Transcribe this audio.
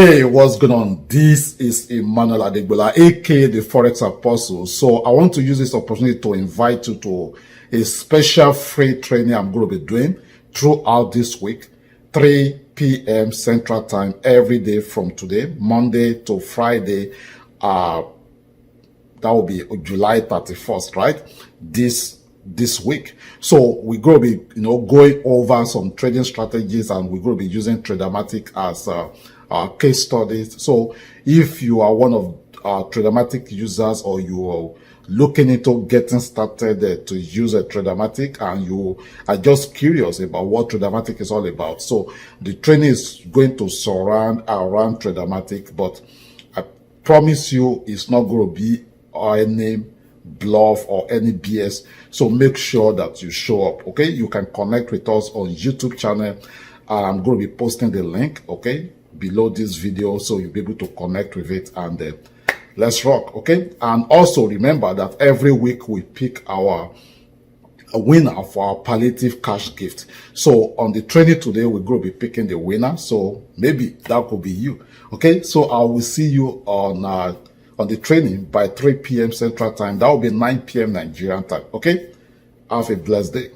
Hey, what's going on? This is Emmanuel Adegbola, aka the Forex Apostle. So I want to use this opportunity to invite you to a special free training I'm going to be doing throughout this week, 3 p.m. Central Time every day from today, Monday to Friday. That will be July 31st, right? This week. So we're going to be, going over some trading strategies, and we're going to be using Tradermatic as our case studies. So if you are one of our Tradermatic users, or you are looking into getting started to use a Tradermatic, and you are just curious about what Tradermatic is all about, so the training is going to surround around Tradermatic, but I promise you it's not going to be any bluff or any BS. So make sure that you show up. Okay, you can connect with us on YouTube channel. I'm going to be posting the link, okay, below this video, so you'll be able to connect with it, and let's rock. Okay, and also remember that every week we pick a winner for our palliative cash gift. So on the training today, we're going to be picking the winner, so maybe that could be you. Okay, so I will see you on the training by 3 p.m. Central Time. That will be 9 p.m. Nigerian time. Okay, have a blessed day.